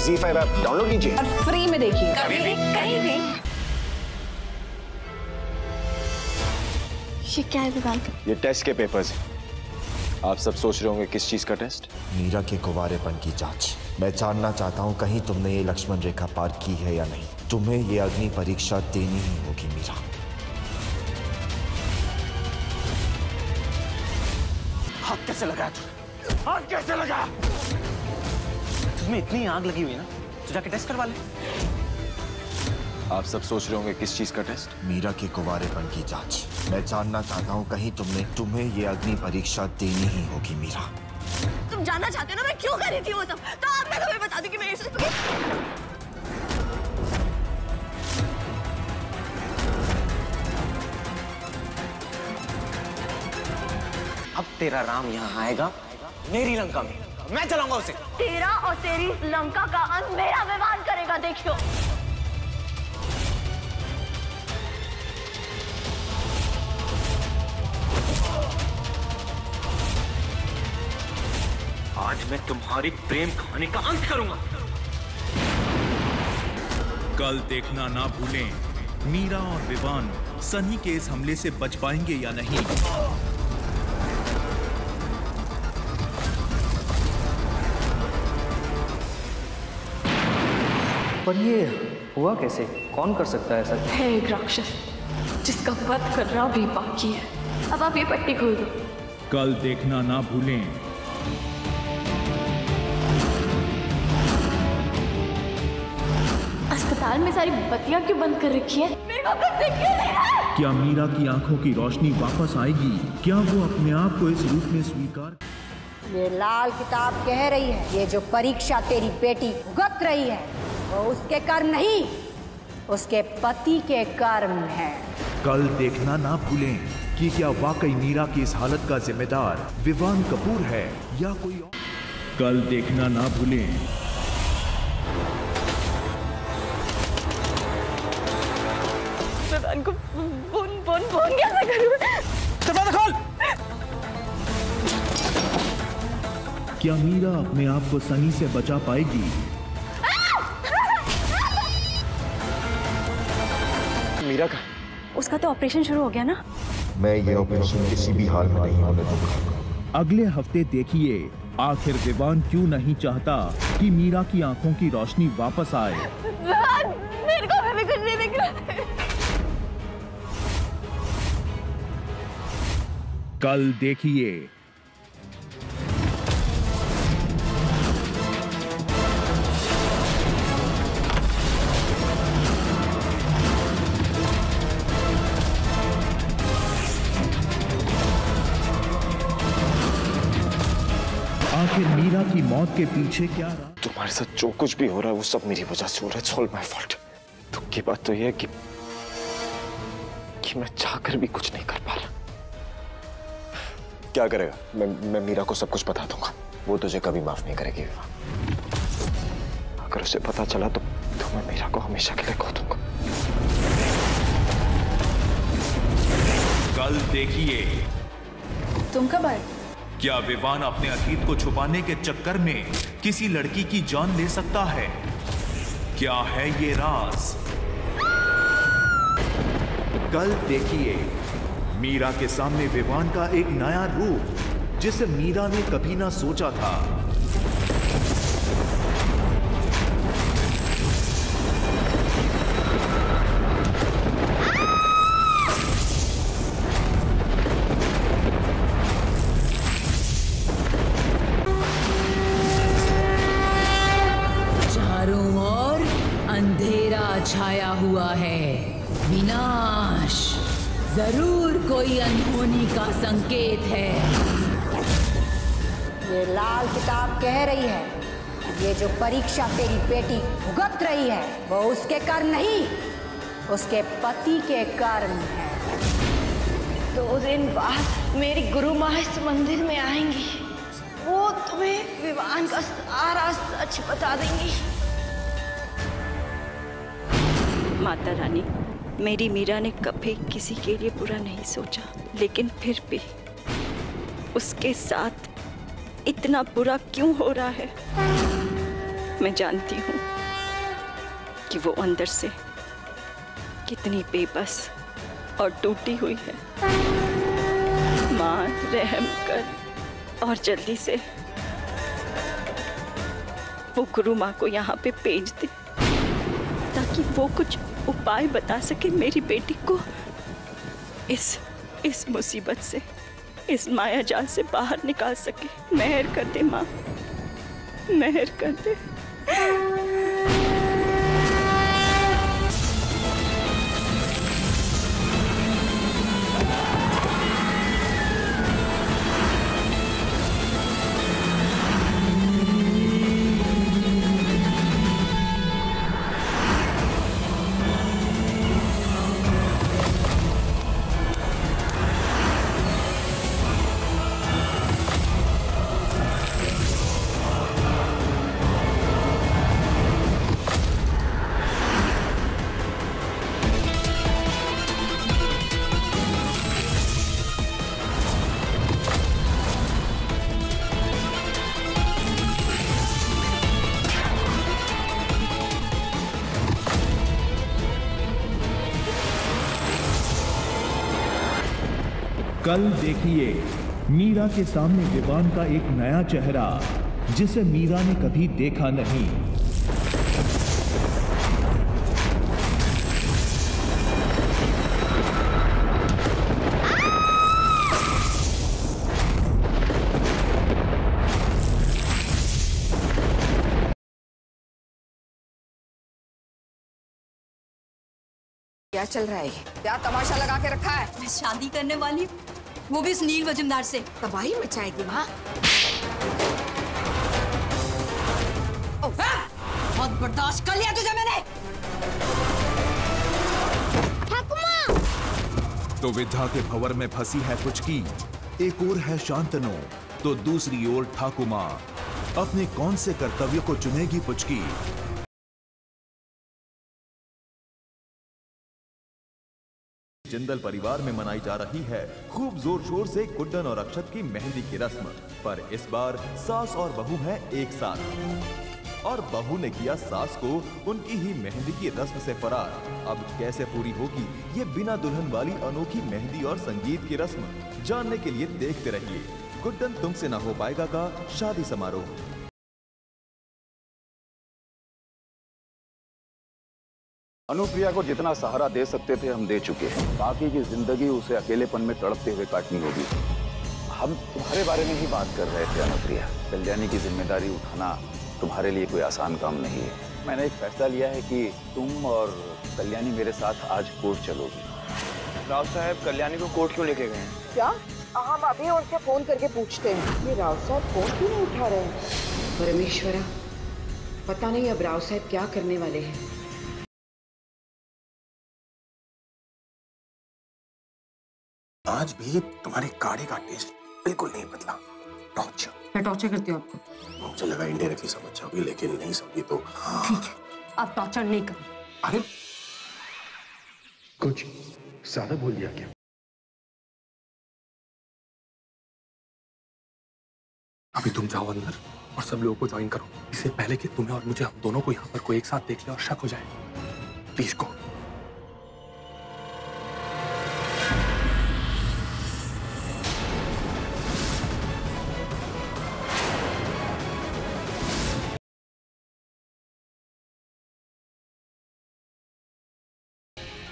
ZEE5 app download कीजिए और free में देखिए कभी भी कहीं भी। ये क्या है विवान? ये टेस्ट के पेपर्स हैं। आप सब सोच रहे होंगे किस चीज का टेस्ट? मीरा के कुंवारेपन की जांच। मैं जानना चाहता हूँ कहीं तुमने ये लक्ष्मण रेखा पार की है या नहीं। तुम्हें ये अग्नि परीक्षा देनी ही होगी मीरा। हाथ कैसे लगाया तुझे? हाथ कैसे लगा? तुम्हें इतनी आग लगी हुई है ना, तो जाके टेस्ट करवा ले। आप सब सोच रहे होंगे किस चीज का टेस्ट? मीरा के कुंवारेपन की जांच। मैं जानना चाहता हूँ कहीं तुम्हें ये अग्नि परीक्षा देनी ही होगी मीरा। तुम जानना चाहते हो ना मैं क्यों कर रही थी वो सब? तो अब मैं तुम्हें बता दूं कि मैं सिर्फ अब तेरा राम यहाँ आएगा मेरी लंका में, मैं चलाऊंगा उसे। तेरा और तेरी लंका का अंत मेरा विवान करेगा, देखियो। आज मैं तुम्हारी प्रेम कहानी का अंत करूंगा। कल देखना ना भूलें, मीरा और विवान सनी के इस हमले से बच पाएंगे या नहीं। पर ये हुआ कैसे? कौन कर सकता है ऐसा? है एक राक्षस जिसका वध करना भी बाकी है। अब आप ये पट्टी खोल दो। कल देखना ना भूलें। अस्पताल में सारी बत्तियां क्यों बंद कर रखी है? मेरे को कुछ दिख क्यों नहीं रहा? क्या मीरा की आंखों की रोशनी वापस आएगी? क्या वो अपने आप को इस रूप में स्वीकार? ये लाल किताब कह रही है ये जो परीक्षा तेरी बेटी भुगत रही है वो उसके कर्म नहीं, उसके पति के कर्म है। कल देखना ना भूलें कि क्या वाकई मीरा की इस हालत का जिम्मेदार विवान कपूर है या कोई और? कल देखना ना भूलें। विवान को फोन कैसे करूं? दरवाजा खोल। क्या मीरा अपने आप को सनी से बचा पाएगी? मीरा का उसका तो ऑपरेशन शुरू हो गया ना। मैं ये ऑपरेशन किसी भी हाल में नहीं होने दूंगा। अगले हफ्ते देखिए आखिर विवान क्यों नहीं चाहता कि मीरा की आंखों की रोशनी वापस आए। विवान, मेरे को अभी भी कुछ नहीं दिख रहा है। कल देखिए। आखिर मीरा की मौत के पीछे क्या रहा? तुम्हारे साथ जो कुछ भी हो रहा है वो सब मेरी वजह से हो रहा है। It's all my fault। दुख की बात तो यह है कि मैं चाहकर भी कुछ नहीं कर पा रहा। क्या करेगा? मैं मीरा को सब कुछ बता दूंगा। वो तुझे कभी माफ नहीं करेगी विवान। अगर उसे पता चला तो मैं मीरा को हमेशा के लिए खो दूंगा। कल देखिए। तुम कब आए? क्या विवान अपने अतीत को छुपाने के चक्कर में किसी लड़की की जान ले सकता है? क्या है ये राज? कल देखिए मीरा के सामने विवान का एक नया रूप जिसे मीरा ने कभी ना सोचा था। छाया हुआ है, विनाश जरूर कोई अनहोनी का संकेत है। ये लाल किताब कह रही है ये जो परीक्षा तेरी बेटी भुगत रही है वो उसके कर्म नहीं, उसके पति के कर्म है। 2 दिन बाद मेरी गुरु माँ इस मंदिर में आएंगी। वो तुम्हें विवान का सारा सच बता देंगी। माता रानी, मेरी मीरा ने कभी किसी के लिए बुरा नहीं सोचा, लेकिन फिर भी उसके साथ इतना बुरा क्यों हो रहा है? मैं जानती हूँ कि वो अंदर से कितनी बेबस और टूटी हुई है। माँ, रहम कर और जल्दी से वो गुरु माँ को यहाँ पे भेज दे ताकि वो कुछ उपाय बता सके मेरी बेटी को इस मुसीबत से, इस माया जाल से बाहर निकाल सके। मेहर कर दे माँ, मेहर कर दे। कल देखिए मीरा के सामने विवान का एक नया चेहरा जिसे मीरा ने कभी देखा नहीं। क्या चल रहा है? क्या तमाशा लगा के रखा है? मैं शादी करने वाली, वो भी इस नील वजनदार से। तबाही मचाएगी माँ। बहुत बर्दाश्त कर लिया तुझे मैंने। तो विद्या के भंवर में फंसी है पुचकी, एक ओर है शांतनु तो दूसरी ओर ठाकुमा। अपने कौन से कर्तव्य को चुनेगी पुचकी? जिंदल परिवार में मनाई जा रही है खूब जोर शोर से गुड्डन और अक्षत की मेहंदी की रस्म, पर इस बार सास और बहू हैं एक साथ और बहू ने किया सास को उनकी ही मेहंदी की रस्म से फरार। अब कैसे पूरी होगी ये बिना दुल्हन वाली अनोखी मेहंदी और संगीत की रस्म, जानने के लिए देखते रहिए गुड्डन तुमसे ना हो पाएगा का शादी समारोह। अनुप्रिया को जितना सहारा दे सकते थे हम दे चुके हैं, बाकी की जिंदगी उसे अकेलेपन में तड़पते हुए काटनी होगी। हम तुम्हारे बारे में ही बात कर रहे थे अनुप्रिया। कल्याणी की जिम्मेदारी उठाना तुम्हारे लिए कोई आसान काम नहीं है। मैंने एक फैसला लिया है कि तुम और कल्याणी मेरे साथ आज कोर्ट चलोगी। राव साहब कल्याणी को कोर्ट क्यों लेके गए हैं? क्या? हम अभी उनसे फोन करके पूछते हैं। ये राव साहब फोन क्यों नहीं उठा रहे हैं? परमेश्वरा, पता नहीं अब राव साहब क्या करने वाले हैं। आज भी तुम्हारे काढ़े का टेस्ट बिल्कुल नहीं बदला। टॉर्चर। मैं टॉर्चर करती हूँ आपको? मुझे लगा इनडायरेक्टली समझ जाओगी, लेकिन नहीं समझी तो ठीक है, आप टॉर्चर नहीं करो। अरे कुछ ज्यादा बोल दिया क्या? अभी तुम जाओ अंदर और सब लोगों को ज्वाइन करो, इससे पहले कि तुम्हें और मुझे, हम दोनों को यहाँ पर कोई एक साथ देख ले और शक हो जाए। Please go.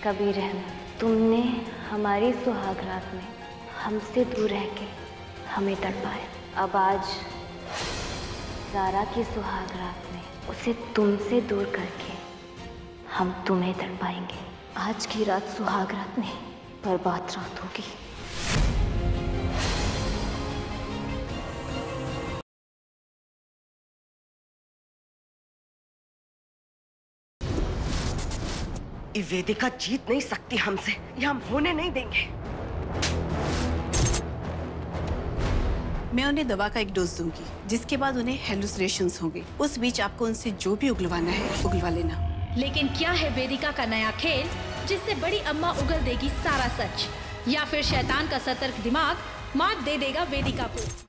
कभी रहना, तुमने हमारी सुहागरात में हमसे दूर रह के हमें तड़पाया। अब आज ज़ारा की सुहागरात में उसे तुमसे दूर करके हम तुम्हें तड़पाएंगे। आज की रात सुहागरात नहीं, बर्बाद रात होगी। वेदिका जीत नहीं सकती हमसे, ये हम होने नहीं देंगे। मैं उन्हें दवा का एक डोज दूंगी, जिसके बाद उन्हें हेलुसिनेशंस होंगे। उस बीच आपको उनसे जो भी उगलवाना है उगलवा लेना। लेकिन क्या है वेदिका का नया खेल जिससे बड़ी अम्मा उगल देगी सारा सच, या फिर शैतान का सतर्क दिमाग मात दे देगा वेदिका को?